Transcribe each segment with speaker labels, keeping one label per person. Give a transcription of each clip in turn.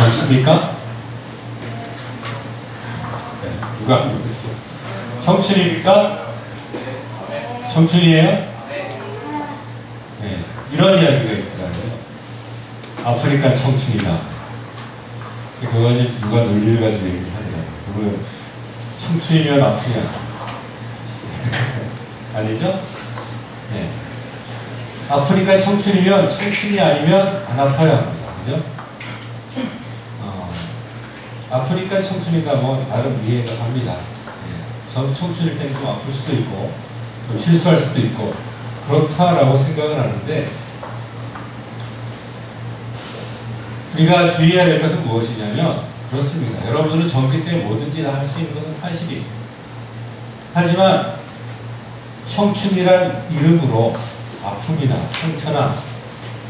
Speaker 1: 젊습니까? 네, 누가 모르겠어요. 청춘입니까? 청춘이에요? 네, 이런 이야기가 있더라고요. 아프니까 청춘이다. 그거 이제 누가 논리를 가지고 얘기를 하더라고요. 그러면 청춘이면 아프냐? 아니죠? 네. 아프니까 청춘이면 청춘이 아니면 안 아파야 합니다. 그죠? 아프니까 청춘이다 뭐 나름 이해가 갑니다. 전 청춘일 때는 좀 아플 수도 있고 좀 실수할 수도 있고 그렇다라고 생각을 하는데 우리가 주의해야 될 것은 무엇이냐면 그렇습니다. 여러분들은 젊기 때문에 뭐든지 다 할 수 있는 것은 사실이에요. 하지만 청춘이란 이름으로 아픔이나 상처나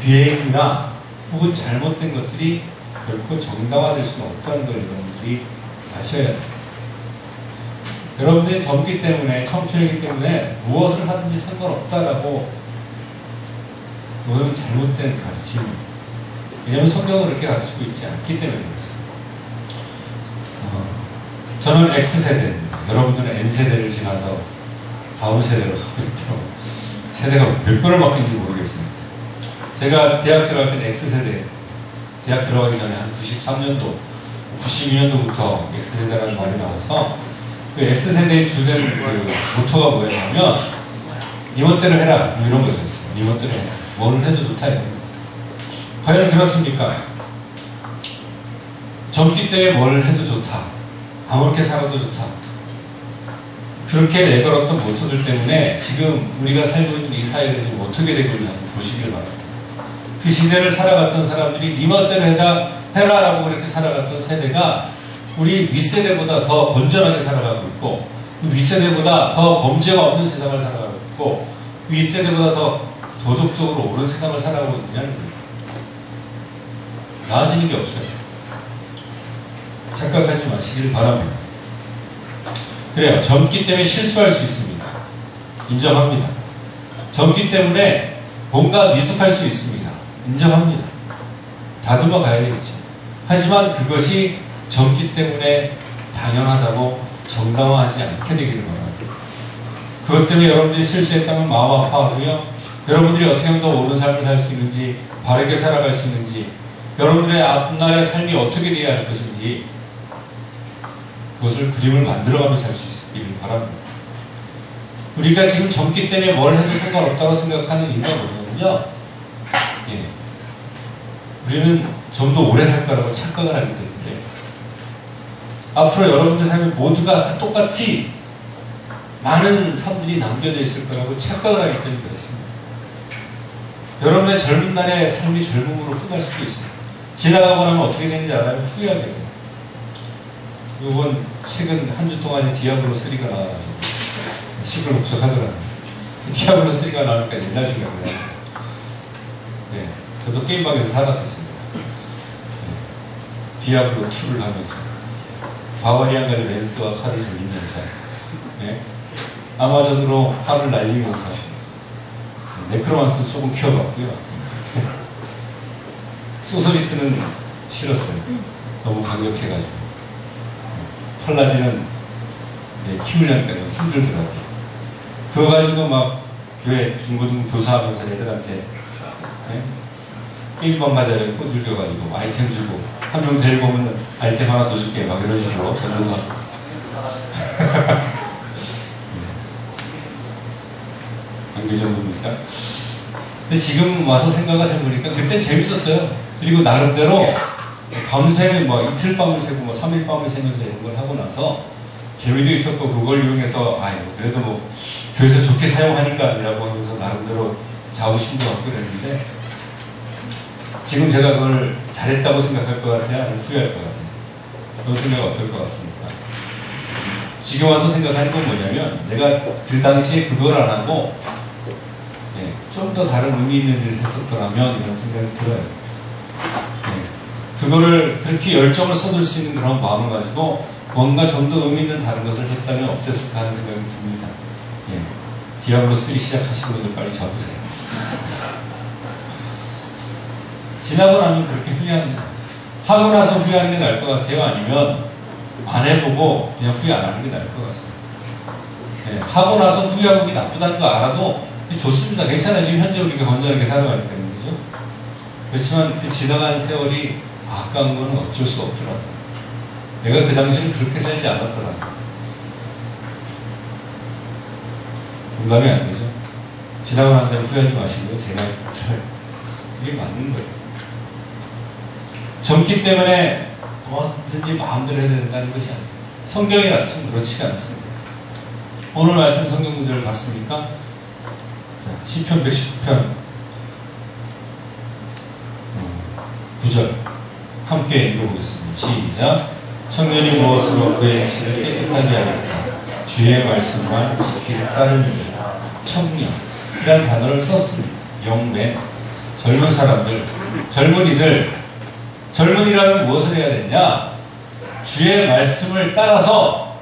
Speaker 1: 비행이나 혹은 잘못된 것들이 결코 정당화될 수는 없다는 걸 여러분들이 아셔야 돼요. 여러분들이 젊기 때문에 청춘이기 때문에 무엇을 하든지 상관없다라고 그것은 잘못된 가르침입니다. 왜냐하면 성경은 그렇게 가르치고 있지 않기 때문에 그렇습니다. 저는 X세대입니다. 여러분들은 N세대를 지나서 다음 세대로 가고 있더라고요. 세대가 몇 번을 바뀐지 모르겠습니다. 제가 대학 들어갈 때는 X세대, 대학 들어가기 전에 한 93년도, 92년도부터 X세대라는 말이 나와서 그 X세대의 주된 그 모토가 뭐였냐면 니 멋대로 해라 이런 거였어요. 니 멋대로 해라. 뭐를 해도 좋다 이겁니다. 과연 그렇습니까? 젊기 때문에 뭘 해도 좋다. 아무렇게 살아도 좋다. 그렇게 내걸었던 모토들 때문에 지금 우리가 살고 있는 이 사회가 지금 어떻게 되고 있는지 보시길 바랍니다. 그 시대를 살아갔던 사람들이 니 멋대로 해라라고 그렇게 살아갔던 세대가 우리 윗세대보다 더 건전하게 살아가고 있고 윗세대보다 더 범죄가 없는 세상을 살아가고 있고 윗세대보다 더 도덕적으로 옳은 세상을 살아가고 있냐는 거예요. 나아지는 게 없어요. 착각하지 마시길 바랍니다. 그래요. 젊기 때문에 실수할 수 있습니다. 인정합니다. 젊기 때문에 뭔가 미숙할 수 있습니다. 인정합니다. 다듬어 가야 되겠죠. 하지만 그것이 젊기 때문에 당연하다고 정당화하지 않게 되기를 바랍니다. 그것 때문에 여러분들이 실수했다면 마음 아파하고요. 여러분들이 어떻게 하면 더 옳은 삶을 살 수 있는지, 바르게 살아갈 수 있는지, 여러분들의 앞날의 삶이 어떻게 되어야 할 것인지 그것을 그림을 만들어가며 살 수 있기를 바랍니다. 우리가 지금 젊기 때문에 뭘 해도 상관없다고 생각하는 이유가 뭐냐면요. 예. 우리는 좀 더 오래 살 거라고 착각을 하기 때문에 앞으로 여러분들 삶에 모두가 똑같이 많은 삶들이 남겨져 있을 거라고 착각을 하기 때문에 그렇습니다. 여러분의 젊은 날의 삶이 젊음으로 끝날 수도 있어요. 지나가고 나면 어떻게 되는지 알아요? 후회하게 돼요. 이번 최근 한 주 동안에 디아블로3가 나와가지고 시끌벅적하더라고요. 디아블로 3가 나오니까 옛날 생각이 나요. 네, 저도 게임방에서 살았었습니다. 네, 디아블로 2를 하면서 바바리안 가지고 랜스와 칼을 돌리면서 네, 아마존으로 활을 날리면서 네크로만스도 조금 키워봤고요. 소서리스는 싫었어요. 너무 강력해가지고 팔라지는 키우려니까 힘들더라고요. 그거 가지고 막 교회 중고등 교사하면서 애들한테 게임방 가자를 꼬들겨가지고 아이템 주고 한 명 데리고 오면 아이템 하나 더 줄게 막 이런 식으로 전도도 하고 그 정도입니까? 근데 지금 와서 생각을 해보니까 그때 재밌었어요. 그리고 나름대로 밤새 뭐 이틀 밤을 새고 뭐 3일 밤을 새면서 이런 걸 하고 나서 재미도 있었고 그걸 이용해서 그래도 뭐 교회에서 좋게 사용하니까 이라고 하면서 나름대로 자부심도 갖고 그랬는데 지금 제가 그걸 잘했다고 생각할 것 같아요? 아니면 후회할 것 같아요? 그런 생각 어떨 것 같습니까? 지금 와서 생각하는 건 뭐냐면 내가 그 당시에 그걸 안 하고 좀 더 다른 의미 있는 일을 했었더라면 이런 생각이 들어요. 그거를 그렇게 열정을 쏟을 수 있는 그런 마음을 가지고 뭔가 좀 더 의미 있는 다른 것을 했다면 어땠을까 하는 생각이 듭니다. 디아블로3 시작하신 분들 빨리 잡으세요. 지나고 나면 그렇게 후회합니다. 하고 나서 후회하는 게 나을 것 같아요? 아니면 안 해보고 그냥 후회 안 하는 게 나을 것 같습니다. 네, 하고 나서 후회하고 이게 나쁘다는 거 알아도 좋습니다. 괜찮아요. 지금 현재 우리가 건전하게 살아가니까. 그죠? 그렇지만 그 지나간 세월이 아까운 거는 어쩔 수가 없더라고요. 내가 그 당시에는 그렇게 살지 않았더라고요. 공감이 안 되죠? 지나고 난 다음에 후회하지 마시고요. 제가 들어요. 이게 맞는 거예요. 젊기 때문에 뭐든지 마음대로 해야 된다는 것이 아니에요. 성경의 말씀은 그렇지가 않습니다. 오늘 말씀 성경 구절을 봤습니까? 시편 119편 9절 함께 읽어보겠습니다. 시작. 청년이 무엇으로 그의 행실을 깨끗하게 하겠다. 주의 말씀만 지키는 따름입니다. 청년이라는 단어를 썼습니다. 영맨, 젊은 사람들, 젊은이들. 젊은이라면 무엇을 해야 되냐? 주의 말씀을 따라서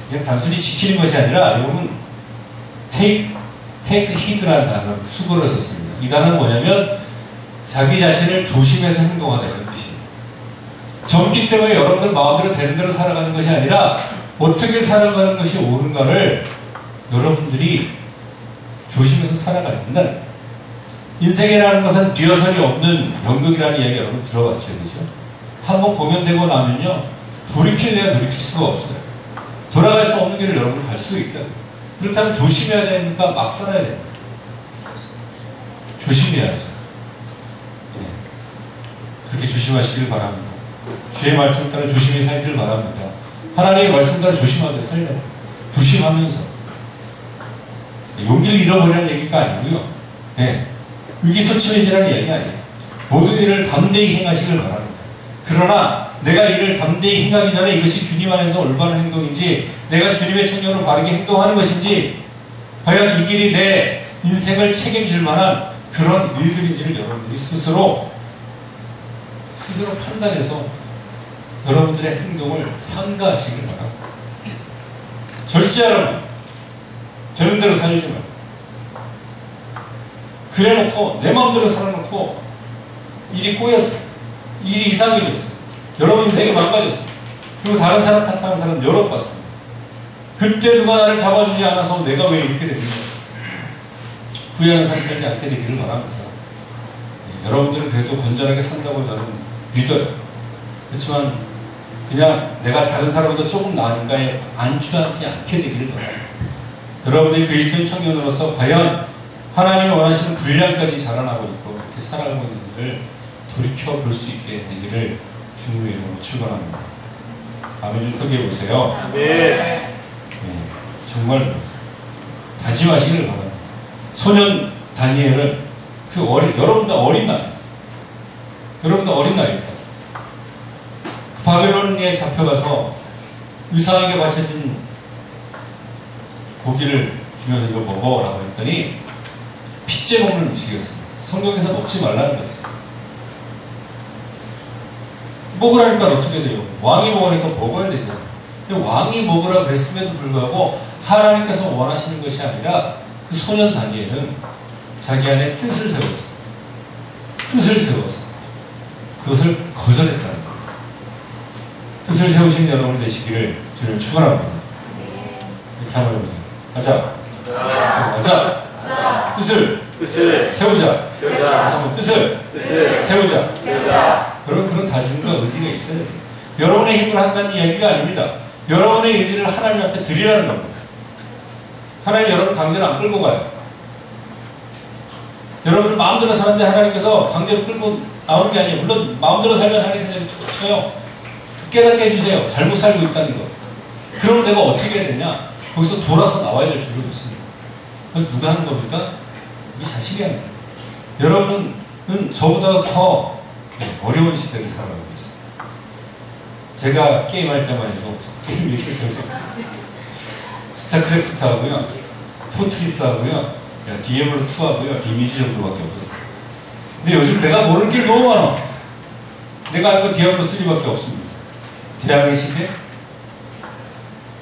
Speaker 1: 그냥 단순히 지키는 것이 아니라 여러분 take heed라는 단어를 수고를 썼습니다. 이 단어는 뭐냐면 자기 자신을 조심해서 행동하다 이런 뜻이에요. 젊기 때문에 여러분들 마음대로 되는 대로 살아가는 것이 아니라 어떻게 살아가는 것이 옳은가를 여러분들이 조심해서 살아가야 된다는 거예요. 인생이라는 것은 리허설이 없는 연극이라는 이야기 여러분 들어봤죠, 그죠? 한번 공연되고 나면요 돌이킬래야 돌이킬 수가 없어요. 돌아갈 수 없는 길을 여러분 갈 수 있다고요. 그렇다면 조심해야 되니까 막 살아야 됩니다. 조심해야죠. 네. 그렇게 조심하시길 바랍니다. 주의 말씀 따라 조심히 살기를 바랍니다. 하나님의 말씀 따라 조심하게 살려야 돼요. 조심하면서 용기를 잃어버리라는 얘기가 아니고요. 네. 의기소침해지라는 얘기 아니에요. 모든 일을 담대히 행하시길 바랍니다. 그러나 내가 이를 담대히 행하기 전에 이것이 주님 안에서 올바른 행동인지 내가 주님의 청년으로 바르게 행동하는 것인지 과연 이 길이 내 인생을 책임질 만한 그런 일들인지를 여러분들이 스스로 판단해서 여러분들의 행동을 삼가하시길 바랍니다. 절제하라고 되는 대로 살지 말고 그래놓고 내 마음대로 살아놓고 일이 꼬였어요. 일이 이상해졌어요. 여러분 인생이 망가졌어요. 그리고 다른 사람 탓하는 사람 여러 봤습니다. 그때 누가 나를 잡아주지 않아서 내가 왜 이렇게 됐는가. 후회하는 삶 살지 않게 되기를 바랍니다. 네, 여러분들은 그래도 건전하게 산다고 저는 믿어요. 그렇지만 그냥 내가 다른 사람보다 조금 나은가에 안주하지 않게 되기를 바랍니다. 여러분들이 그리스도인 청년으로서 과연 하나님이 원하시는 분량까지 자라나고 있고 그렇게 살아가고 있는지를 돌이켜볼 수 있게 되기를 주님의 이름으로 축원합니다. 아멘 좀 크게 보세요. 네. 정말 다짐하시기를 바랍니다. 소년 다니엘은 여러분들 어린 나이였어요. 여러분들 어린 나이였다. 그 바벨론에 잡혀가서 의상에게 바쳐진 고기를 주면서 이거 먹어라고 했더니 핏째 먹는 음식이었습니다. 성경에서 먹지 말라는 것이었어요. 먹으라니까 어떻게 돼요? 왕이 먹으니까 먹어야 되죠. 근데 왕이 먹으라 그랬음에도 불구하고 하나님께서 원하시는 것이 아니라 그 소년 다니엘은 자기 안에 뜻을 세워서 그것을 거절했다는 거예요. 뜻을 세우신 여러분 되시기를 주를 축원합니다. 이렇게 한번 해보세요. 가자. 뜻을 세우자. 뜻을 세우자. 여러분 그런 다짐과 의지가 있어야 돼요. 여러분의 힘으로 한다는 이야기가 아닙니다. 여러분의 의지를 하나님 앞에 드리라는 겁니다. 하나님 여러분 강제로 안 끌고 가요. 여러분들 마음대로 사는데 하나님께서 강제로 끌고 나오는 게 아니에요. 물론 마음대로 살면 하나님께서 툭툭 쳐요. 깨닫게 해주세요. 잘못 살고 있다는 거. 그럼 내가 어떻게 해야 되냐? 거기서 돌아서 나와야 될 줄을 믿습니다. 그건 누가 하는 겁니까? 우리 자식이 하는 거예요. 여러분은 저보다 더 어려운 시대를 살아가고 있어요. 제가 게임할 때만 해도 게임 이렇게 해서 스타크래프트 하고요, 포트리스 하고요, 디에블로 2 하고요, 리니지 정도밖에 없었어요. 근데 요즘 내가 모르는 게 너무 많아. 내가 아는 거 디아블로 3밖에 없습니다. 대항해 시대?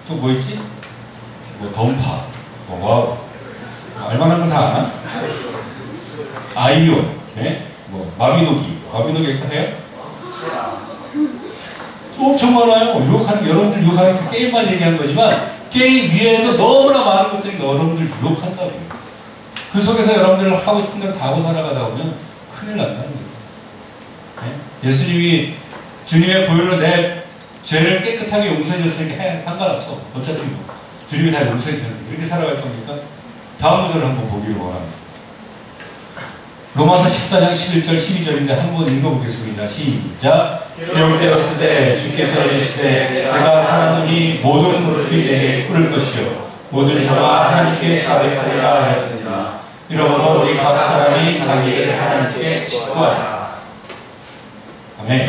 Speaker 1: 또 뭐 있지? 뭐 던파, 와우, 알만한 건 다 아나? 아이온, 네? 뭐 마비노기 일단 해요? 엄청 많아요. 유혹하는, 여러분들 유혹하는 게임만 얘기한 거지만 게임 위에도 너무나 많은 것들이 여러분들 유혹한다고요. 그 속에서 여러분들 하고 싶은 대로 다 하고 살아가다 보면 큰일 난다는 거예요. 네? 예수님이 주님의 보혈로 내 죄를 깨끗하게 용서해 줬으니까 해, 상관없어. 어차피 뭐 주님이 다 용서해 주는데 이렇게 살아갈 겁니까? 다음 구절을 한번 보기를 원합니다. 로마서 14장 11절 12절인데 한번 읽어보겠습니다. 시작. 기록되었을 때 주께서 이르시되 내가 사나노니 모든 무릎이 내게 꿇을 것이요 모든 혀가 하나님께 자백하리라 하였느니라. 이러므로 우리 각 사람이 자기를 하나님께 직구하라. 아멘.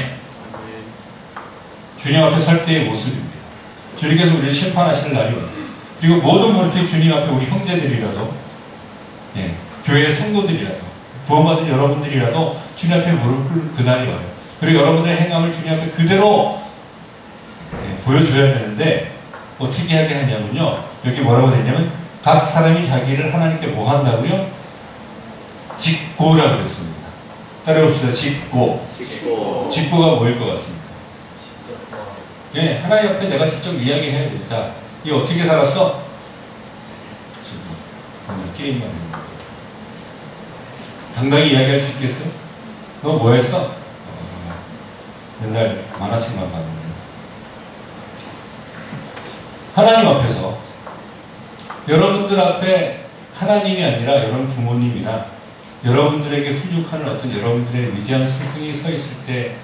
Speaker 1: 주님 앞에 설 때의 모습입니다. 주님께서 우리를 심판하실 날이 와요. 그리고 모든 무릎이 주님 앞에 우리 형제들이라도, 예, 교회의 성도들이라도, 구원받은 여러분들이라도 주님 앞에 무릎 꿇을 그날이 와요. 그리고 여러분들의 행함을 주님 앞에 그대로, 예, 보여줘야 되는데 어떻게 하게 하냐면요. 여기 뭐라고 되냐면 각 사람이 자기를 하나님께 뭐 한다고요? 직고라고 그랬습니다. 따라해봅시다. 직고. 직고가 뭐일 것 같습니까? 예, 하나님 앞에 내가 직접 이야기해야 돼. 자, 이 어떻게 살았어? 지금 오늘 게임만 했는데 당당히 이야기할 수 있겠어요? 너 뭐 했어? 맨날 만화책만 봤는데. 하나님 앞에서 여러분들 앞에 하나님이 아니라 여러분 부모님이나 여러분들에게 훈육하는 어떤 여러분들의 위대한 스승이 서 있을 때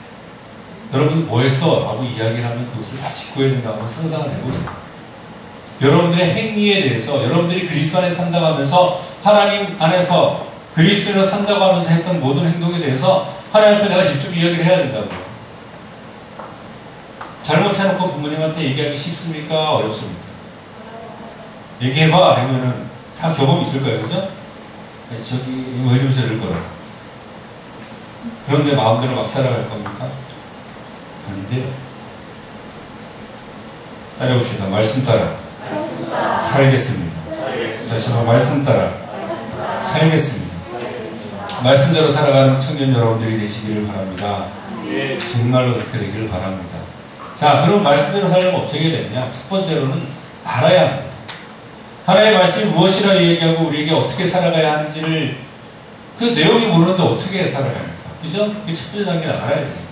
Speaker 1: 여러분 뭐 했어? 라고 이야기를 하면 그것을 다 짚고해야 된다고 한번 상상을 해보세요. 여러분들의 행위에 대해서 여러분들이 그리스도 안에 산다고 하면서 하나님 안에서 그리스도로 산다고 하면서 했던 모든 행동에 대해서 하나님 앞에 내가 직접 이야기를 해야 된다고요. 잘못해놓고 부모님한테 얘기하기 쉽습니까? 어렵습니까? 얘기해봐. 아니면은 다 경험이 있을 거예요. 그죠? 저기 왜 이러면서 이럴 거라. 그런데 마음대로 막 살아갈 겁니까? 안 돼요. 따라해봅시다. 말씀 따라 살겠습니다. 다시 한번 말씀 따라 살겠습니다. 말씀대로 살아가는 청년 여러분들이 되시기를 바랍니다. 정말로 그렇게 되기를 바랍니다. 자, 그럼 말씀대로 살려면 어떻게 되느냐? 첫 번째로는 알아야 합니다. 하나님의 말씀이 무엇이라 얘기하고 우리에게 어떻게 살아가야 하는지를 그 내용이 모르는데 어떻게 살아갑니까? 그죠? 그게 첫 번째 단계는 알아야 돼요.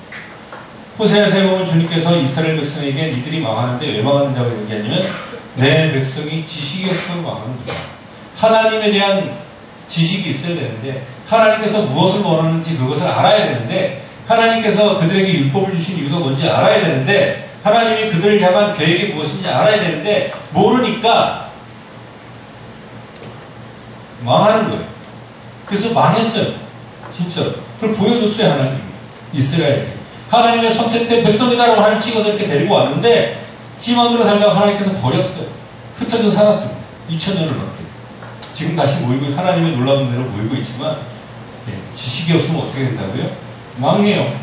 Speaker 1: 호세아서에 보면 주님께서 이스라엘 백성에게 니들이 망하는데 왜 망하는다고 얘기하냐면 내 백성이 지식이 없어서 망하는다. 하나님에 대한 지식이 있어야 되는데 하나님께서 무엇을 원하는지 그것을 알아야 되는데 하나님께서 그들에게 율법을 주신 이유가 뭔지 알아야 되는데 하나님이 그들을 향한 계획이 무엇인지 알아야 되는데 모르니까 망하는 거예요. 그래서 망했어요. 진짜로. 그걸 보여줬어요. 하나님이. 이스라엘에게. 하나님의 선택된 백성이다라고 하나님 찍어서 이렇게 데리고 왔는데 지 마음대로 살다가 하나님께서 버렸어요. 흩어져 살았습니다. 2000년을 넘게. 지금 다시 모이고 하나님의 놀라운 대로 모이고 있지만 지식이 없으면 어떻게 된다고요? 망해요.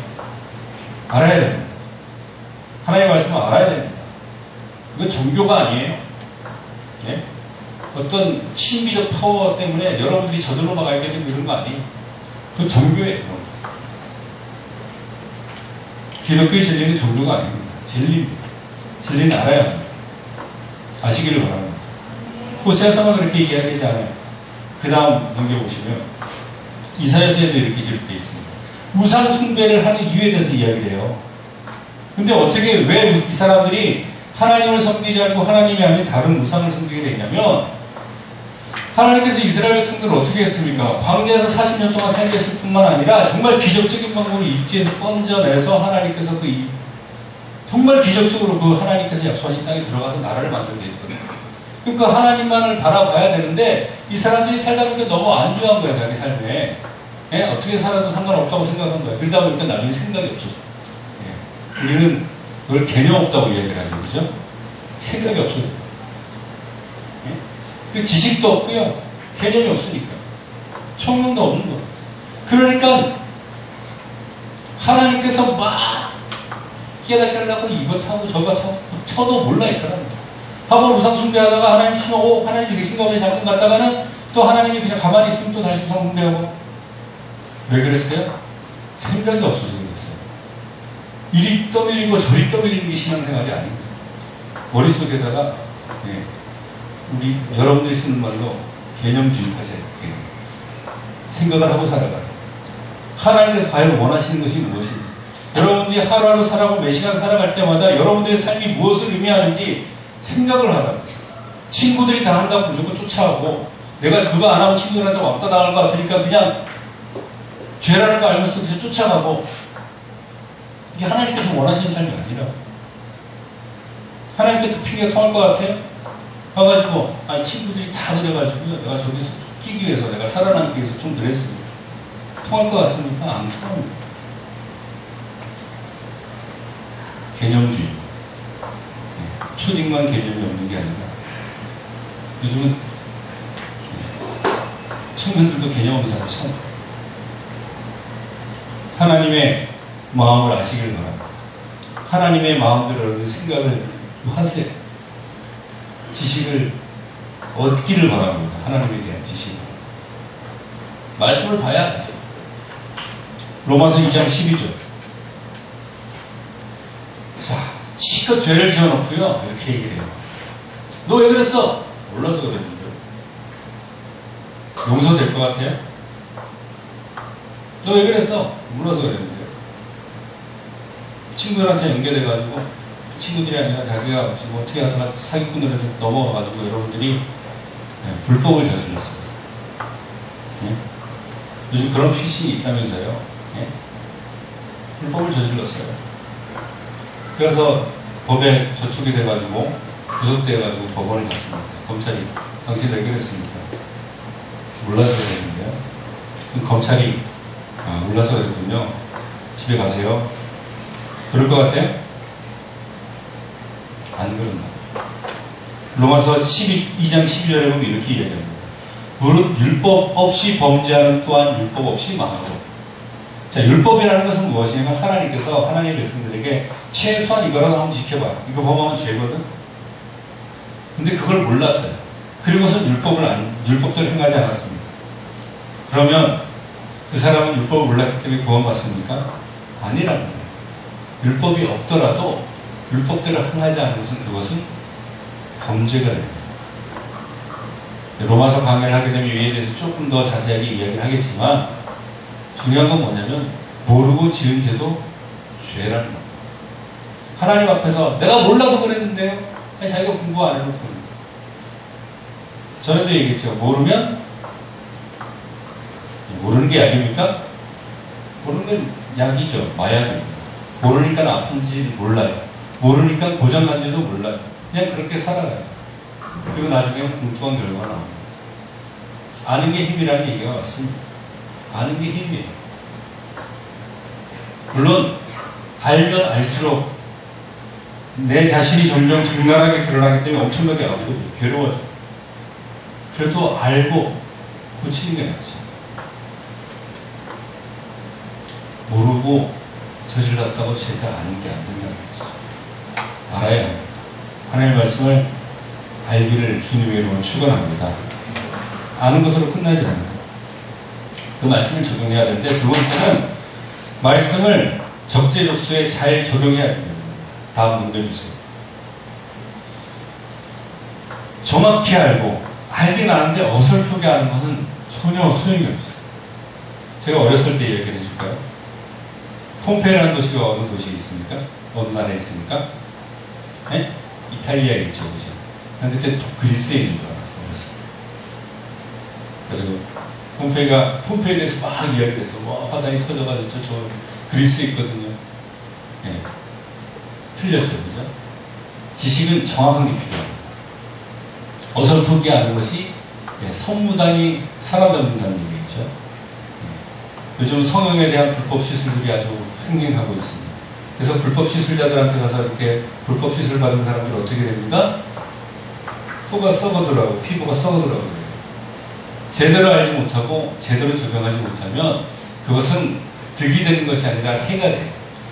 Speaker 1: 알아야 됩니다. 하나님의 말씀을 알아야 됩니다. 이건 종교가 아니에요. 네? 어떤 신비적 파워 때문에 여러분들이 저절로 막 알게 되고 이런 거 아니에요. 그건 종교예요. 기독교의 진리는 종교가 아닙니다. 진리입니다. 진리는 알아야 합니다. 아시기를 바랍니다. 호세아서만 그렇게 얘기하지 않아요. 그 다음 넘겨보시면 이사야서에도 이렇게 기록되어 있습니다. 우상 숭배를 하는 이유에 대해서 이야기를 해요. 근데 어떻게 왜 이 사람들이 하나님을 섬기지 않고 하나님이 아닌 다른 우상을 섬기게 되냐면 하나님께서 이스라엘 백성들을 어떻게 했습니까? 광야에서 40년 동안 살게 했을 뿐만 아니라 정말 기적적인 방법으로 입지에서 건져내서 하나님께서 정말 기적적으로 그 하나님께서 약속하신 땅에 들어가서 나라를 만들게 했거든요. 그러니까 하나님만을 바라봐야 되는데 이 사람들이 살다 보니까 너무 안주한 거야. 자기 삶에. 예? 어떻게 살아도 상관없다고 생각한 거야. 그러다 보니까 나중에 생각이 없어져. 예. 우리는 그걸 개념 없다고 이야기를 하죠. 그죠? 생각이 없어져. 지식도 없고요. 개념이 없으니까. 총명도 없는 거예요. 그러니까 하나님께서 막 깨닫게 하려고 이것 하고 저것 하고 쳐도 몰라 이 사람은. 한번 우상 숭배하다가 하나님 치면 하나님이 계신가 보니 잠깐 갔다가는 또 하나님이 그냥 가만히 있으면 또 다시 우상 숭배하고. 왜 그랬어요? 생각이 없어서 그랬어요. 이리 떠밀리고 저리 떠밀리는 게 신앙생활이 아닙니다. 머릿속에다가 우리 여러분들이 쓰는 말로 개념주의하세요. 생각을 하고 살아가요. 하나님께서 과연 원하시는 것이 무엇인지, 여러분들이 하루하루 살아가고 몇 시간 살아갈 때마다 여러분들의 삶이 무엇을 의미하는지 생각을 하라고. 친구들이 다 한다고 무조건 쫓아가고, 내가 그거 안 하면 친구들한테 왕따 당할 것 같으니까 그냥 죄라는 거 알면서도 쫓아가고, 이게 하나님께서 원하시는 삶이 아니라. 하나님께 그 핑계가 통할 것 같아요? 가가지고 친구들이 다 그래가지고요, 내가 저기서 끼기 위해서, 내가 살아남기 위해서 좀 그랬습니다. 통할 것 같습니까? 안 통합니다. 개념주의. 초딩만 개념이 없는 게 아니라 요즘은 청년들도 개념 없는 사람이 참. 하나님의 마음을 아시길 바랍니다. 하나님의 마음대로 생각을 하세요. 지식을 얻기를 바랍니다. 하나님에 대한 지식을. 말씀을 봐야 알죠. 로마서 2장 12절. 자, 실컷 죄를 지어놓고요, 이렇게 얘기를 해요. 너 왜 그랬어? 몰라서 그랬는데. 용서될 것 같아요? 너 왜 그랬어? 몰라서 그랬는데. 친구들한테 연결해가지고, 친구들이 아니라 자기가 뭐 어떻게 하다가 사기꾼들한테 넘어가가지고 여러분들이 불법을 저질렀어요. 요즘 그런 피싱이 있다면서요. 불법을 저질렀어요. 그래서 법에 저촉이 돼가지고 구속돼가지고 법원을 갔습니다. 검찰이 당신을 해결했습니까? 몰라서 그랬는데요. 검찰이 몰라서 그랬군요. 집에 가세요. 그럴 것 같아요? 안 그런다. 로마서 2장 12절에 보면 이렇게 이야기합니다. 무릇 율법 없이 범죄하는 또한 율법 없이 망하고. 자, 율법이라는 것은 무엇이냐면 하나님께서 하나님의 백성들에게 최소한 이거라도 한번 지켜봐요. 이거 범하면 죄거든. 근데 그걸 몰랐어요. 그리고선 율법대로 행하지 않았습니다. 그러면 그 사람은 율법을 몰랐기 때문에 구원받습니까? 아니라는 거예요. 율법이 없더라도 율법대로 행하지 않은 것은 그것은 범죄가 됩니다. 로마서 강의를 하게 되면 이에 대해서 조금 더 자세하게 이야기를 하겠지만, 중요한 건 뭐냐면 모르고 지은 죄도 죄라는 겁니다. 하나님 앞에서 내가 몰라서 그랬는데요, 자기가 공부 안 해놓고. 전에도 얘기했죠. 모르면 모르는 게 약입니까? 모르는 건 약이죠. 마약입니다. 모르니까 아픈지 몰라요. 모르니까 고장난지도 몰라요. 그냥 그렇게 살아가요. 그리고 나중에 엉뚱한 결과가 나옵니다. 아는 게 힘이라는 얘기가 맞습니다. 아는 게 힘이에요. 물론 알면 알수록 내 자신이 점점 적나라하게 드러나기 때문에 엄청나게 아프고 괴로워져요. 그래도 알고 고치는 게 낫지. 모르고 저질렀다고 제가 아는 게 안 된다는 거죠. 알아야 합니다. 하나님의 말씀을 알기를 주님의 이름으로 축원합니다. 아는 것으로 끝나지 않습니다. 그 말씀을 적용해야 되는데, 두 번째는 말씀을 적재적소에 잘 적용해야 됩니다. 다음 넘겨주세요. 정확히 알고, 알긴 아는데 어설프게 아는 것은 전혀 소용이 없어요. 제가 어렸을 때 이야기를 해줄까요? 폼페이라는 도시가 어느 도시에 있습니까? 어느 나라에 있습니까? 네? 이탈리아에 있죠, 그죠? 난 그때 그리스에 있는 줄 알았어, 어렸을 때. 그래서 폼페이에 대해서 막 이야기를 해서, 화산이 터져가지고 저 그리스에 있거든요. 네. 틀렸죠, 그죠? 지식은 정확한 게 필요합니다. 어설프게 아는 것이 성무당이 살아남는다는 얘기죠. 요즘 성형에 대한 불법 시술들이 아주 횡행하고 있습니다. 그래서 불법 시술자들한테 가서 이렇게 불법 시술 받은 사람들 어떻게 됩니까? 코가 썩어들어가고 피부가 썩어들어가고 그래요. 제대로 알지 못하고 제대로 적용하지 못하면 그것은 득이 되는 것이 아니라 해가 돼요.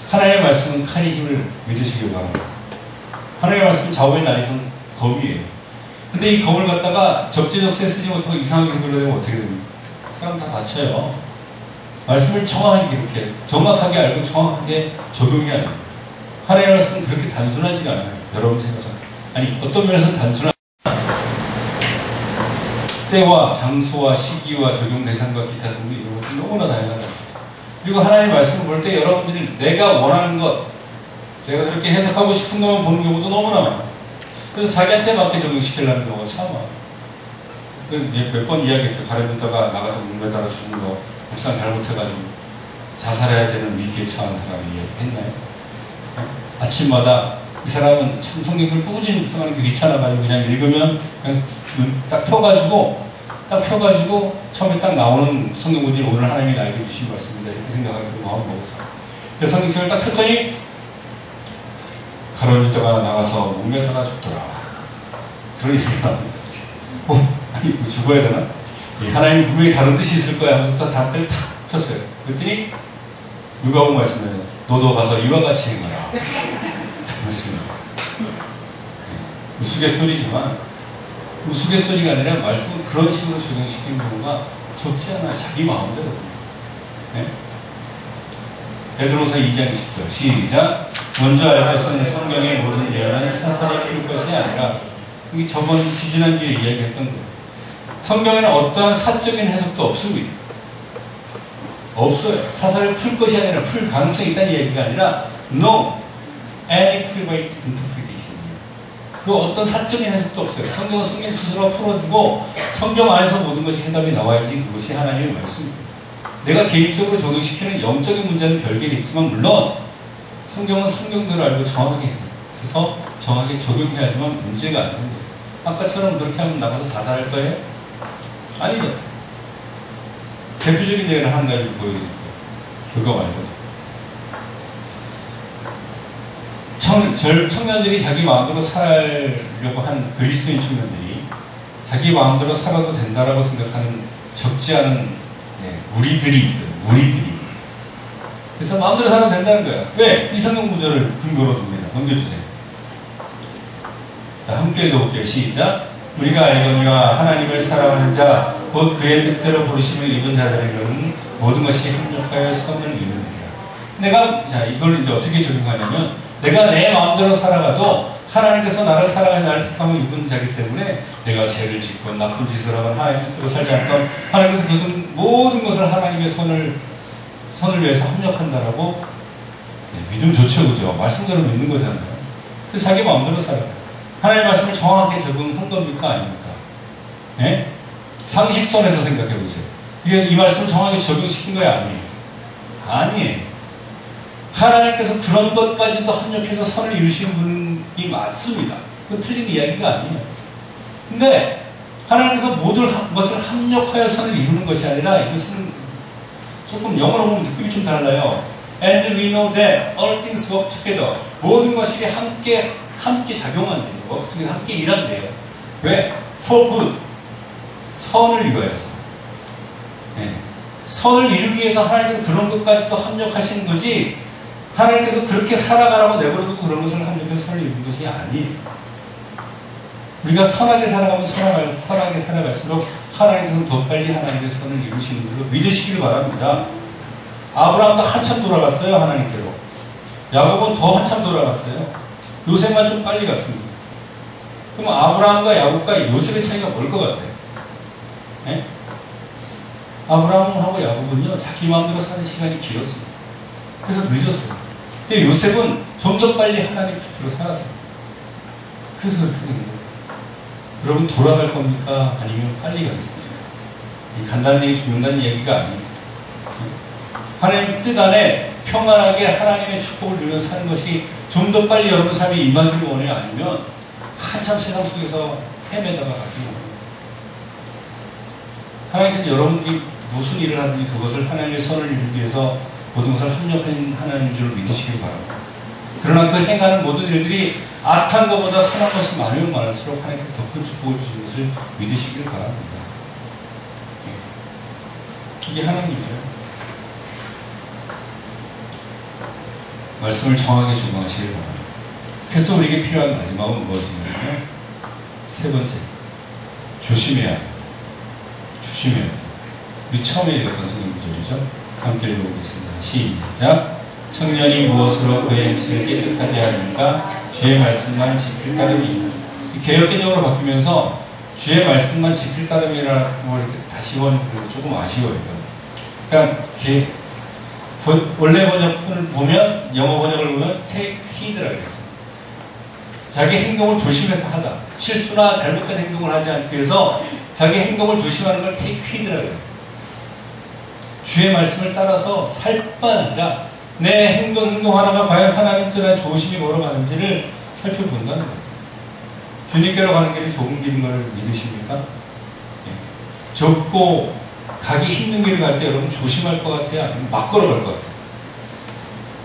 Speaker 1: 하나님의 말씀은 칼의 힘을 믿으시길 바랍니다. 하나님의 말씀은 좌우에 나뉘는 검이에요. 근데 이 검을 갖다가 적재적소에 쓰지 못하고 이상하게 휘둘러대면 어떻게 됩니까? 사람 다 다쳐요. 말씀을 정확하게 이렇게 정확하게 알고 정확하게 적용해야 됩니다. 하나님의 말씀은 그렇게 단순하지가 않아요. 여러분 생각하면. 아니, 어떤 면에서는 단순한 때와 장소와 시기와 적용 대상과 기타 등등 이런 것들이 너무나 다양하다. 그리고 하나님의 말씀을 볼 때 여러분들이 내가 원하는 것, 내가 그렇게 해석하고 싶은 것만 보는 경우도 너무나 많아요. 그래서 자기한테 맞게 적용시키려는 경우가 참 많아요. 몇 번 이야기했죠. 가르쳤다가 나가서 물매다가 죽은 거, 묵상 잘못해가지고 자살해야 되는 위기에 처한 사람이 이야기했나요? 아침마다 이 사람은 참 성경을 꾸준히 묵상하는 게 귀찮아가지고 그냥 읽으면 그냥 딱 펴가지고 처음에 딱 나오는 성경 구절이 오늘 하나님이 나에게 주신 말씀입니다. 이렇게 생각하고 그 마음 먹었어요. 그래서 성경책을 딱 폈더니 가로주다가 나가서 목매다가 죽더라. 그런 얘기가 나옵니다. 아니, 뭐 죽어야 되나? 하나님 분명히 다른 뜻이 있을 거야 하면서 닷대를 탁 폈어요. 그랬더니 누가 보고 말씀해요. 너도 가서 이와 같이 행하라. 말씀입니다. 우스갯소리지만 우스갯소리가 아니라 말씀을 그런 식으로 적용시키는 경우가 적지 않아요. 자기 마음대로. 네? 베드로서 2장 20절 시작. 먼저 알 것은 성경의 모든 예언은 사사에 필 것이 아니라, 이게 지지난주에 이야기했던 거예요. 성경에는 어떠한 사적인 해석도 없습니다. 없어요. 사사를 풀 것이 아니라 풀 가능성이 있다는 얘기가 아니라 no adequate interpretation이에요. 그 어떤 사적인 해석도 없어요. 성경은 성경 스스로 풀어주고 성경 안에서 모든 것이 해답이 나와야지 그것이 하나님의 말씀입니다. 내가 개인적으로 적용시키는 영적인 문제는 별개겠지만 물론 성경은 성경대로 알고 정확하게 해서 정확하게 적용해야지만 문제가 안 생겨요. 아까처럼 그렇게 하면 나가서 자살할 거예요? 아니죠. 대표적인 예를 한 가지 보여드릴게요. 그거 말고 청년들이 자기 마음대로 살려고 하는 그리스도인 청년들이 자기 마음대로 살아도 된다라고 생각하는 적지 않은 무리들이 있어요. 무리들이. 그래서 마음대로 살아도 된다는 거예요. 왜? 이 성경 구절을 근거로 둡니다. 넘겨주세요. 자, 함께 읽어볼게요. 시작. 우리가 알거니와 하나님을 사랑하는 자 곧 그의 뜻대로 부르심을 입은 자들에게는 모든 것이 합력하여 선을 이루느니라. 내가 이걸 이제 어떻게 적용하냐면 내가 내 마음대로 살아가도 하나님께서 나를 사랑하여 나를 택하며 입은 자기 때문에 내가 죄를 짓건 나쁜 짓을 하건 하나님의 뜻대로 살지 않던 하나님께서 모든 것을 하나님의 선을 위해서 합력한다라고 믿으면 좋죠. 그죠? 말씀대로 믿는 거잖아요. 그래서 자기 마음대로 살아요. 하나님의 말씀을 정확하게 적용한 겁니까? 아닙니까? 예? 상식선에서 생각해 보세요. 이 말씀을 정확하게 적용시킨 거야? 아니에요. 아니에요. 하나님께서 그런 것까지도 합력해서 선을 이루시는 분이 맞습니다. 그건 틀린 이야기가 아니에요. 근데 하나님께서 모든 것을 합력하여 선을 이루는 것이 아니라 이것은 조금 영어로 보면 느낌이 좀 달라요. And we know that all things work together. 모든 것이 함께 작용한대요. work together, 함께 일한대요. 왜? For good. 선을 위하여서. 네. 선을 이루기 위해서 하나님께서 그런 것까지도 합력하시는 거지, 하나님께서 그렇게 살아가라고 내버려두고 그런 것을 합력해서 선을 이루는 것이 아니에요. 우리가 선하게 살아가면 선하게 살아갈수록 하나님께서는 더 빨리 하나님의 선을 이루시는 줄로 믿으시길 바랍니다. 아브라함도 한참 돌아갔어요. 하나님께로. 야곱은 더 한참 돌아갔어요. 요셉만 좀 빨리 갔습니다. 그럼 아브라함과 야곱과 요셉의 차이가 뭘 것 같아요? 네? 아브라함하고 야곱은요, 자기 마음대로 사는 시간이 길었습니다. 그래서 늦었어요. 근데 요셉은 점점 빨리 하나님 뜻대로 살았어요. 그래서 그렇게 된 거예요. 여러분, 돌아갈 겁니까? 아니면 빨리 가겠습니까? 간단히 죽는다는 얘기가 아닙니다. 하나님 뜻 안에 평안하게 하나님의 축복을 누리면서 사는 것이 좀 더 빨리 여러분 삶에 임하기를 원해요? 아니면 한참 세상 속에서 헤매다가 가기를 원해요? 하나님께서 여러분들이 무슨 일을 하든지 그것을 하나님의 선을 이루기 위해서 모든 것을 합력한 하나님인 줄 믿으시길 바랍니다. 그러나 그 행하는 모든 일들이 악한 것보다 선한 것이 많으면 많을수록 하나님께서 더 큰 축복을 주시는 것을 믿으시길 바랍니다. 이게 하나님이죠. 말씀을 정확하게 적용하시길 바랍니다. 그래서 우리에게 필요한 마지막은 무엇이냐면 세 번째, 조심해야 합니다. 조심해야 합니다. 우리 처음에 읽었던 성경 구절이죠. 함께 읽어보겠습니다. 시작. 청년이 무엇으로 그의 행실을 깨끗하게 하는가? 주의 말씀만 지킬 따름이다. 개혁개정으로 바뀌면서 주의 말씀만 지킬 따름이라고 뭐 이렇게 다시 보니까 조금 아쉬워요. 그러니까 원래 번역을 보면, 영어 번역을 보면 take heed라고 했어요. 자기 행동을 조심해서 하다. 실수나 잘못된 행동을 하지 않기 위해서 자기 행동을 조심하는 걸 take heed라고 해요. 주의 말씀을 따라서 살 뿐만 아니라 내 행동 하나가 과연 하나님 뜻에 조심히 걸어가는지를 살펴본다는 거예요. 주님께로 가는 길이 좁은 길인 걸 믿으십니까? 예. 좁고 가기 힘든 길을 갈 때 여러분 조심할 것 같아요? 아니면 막 걸어갈 것 같아요?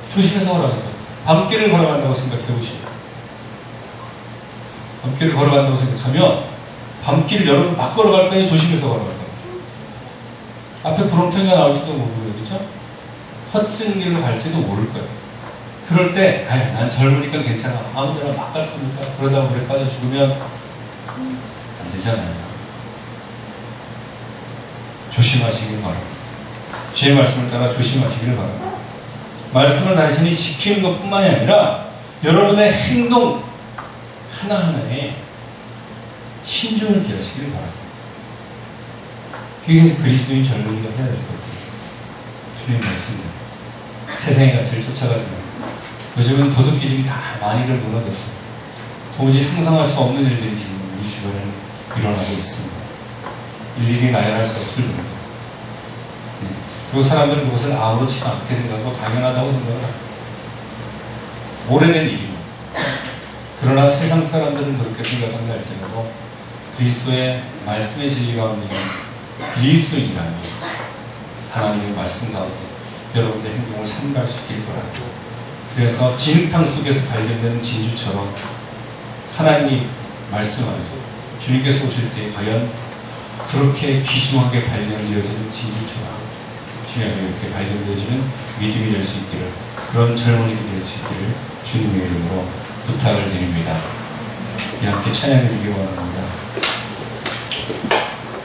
Speaker 1: 조심해서 걸어가죠. 밤길을 걸어간다고 생각해 보시죠. 밤길을 걸어간다고 생각하면 밤길을 여러분 막 걸어갈 거예요? 조심해서 걸어갈 거예요? 앞에 구렁텅이가 나올지도 모르고요. 그렇죠? 헛된 길로 갈지도 모를 거예요. 그럴 때 난 젊으니까 괜찮아. 아무데나 막 갈 겁니까? 그러다 물에 빠져 죽으면 안 되잖아요. 조심하시길 바랍니다. 주의 말씀을 따라 조심하시길 바랍니다. 말씀을 단순히 지키는 것뿐만이 아니라 여러분의 행동 하나하나에 신중을 기하시길 바랍니다. 그게 그리스도인 젊은이가 해야 될 것 같아요. 주님 말씀입니다. 세상의 가치를 쫓아가지만 요즘은 도덕기준이 다 많이들 무너졌어요. 도무지 상상할 수 없는 일들이 지금 우리 주변에 일어나고 있습니다. 일일이 나열할 수 없을 정도. 그리고 사람들은 그것을 아무렇지도 않게 생각하고 당연하다고 생각을 합니다. 오래된 일입니다. 그러나 세상 사람들은 그렇게 생각한다 할지라도 그리스도의 말씀의 진리 가운데 그리스도인이라면 하나님의 말씀 가운데 여러분의 행동을 삼가할 수 있길 바랍니다. 그래서 진흙탕 속에서 발견되는 진주처럼 하나님이 말씀하셔서 주님께서 오실 때 과연 그렇게 귀중하게 발견되어지는 진주처럼 주님께 이렇게 발견되어지는 믿음이 될 수 있기를, 그런 젊은이들이 될 수 있기를 주님의 이름으로 부탁을 드립니다. 함께 찬양을 드리기 원합니다.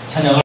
Speaker 1: 찬양을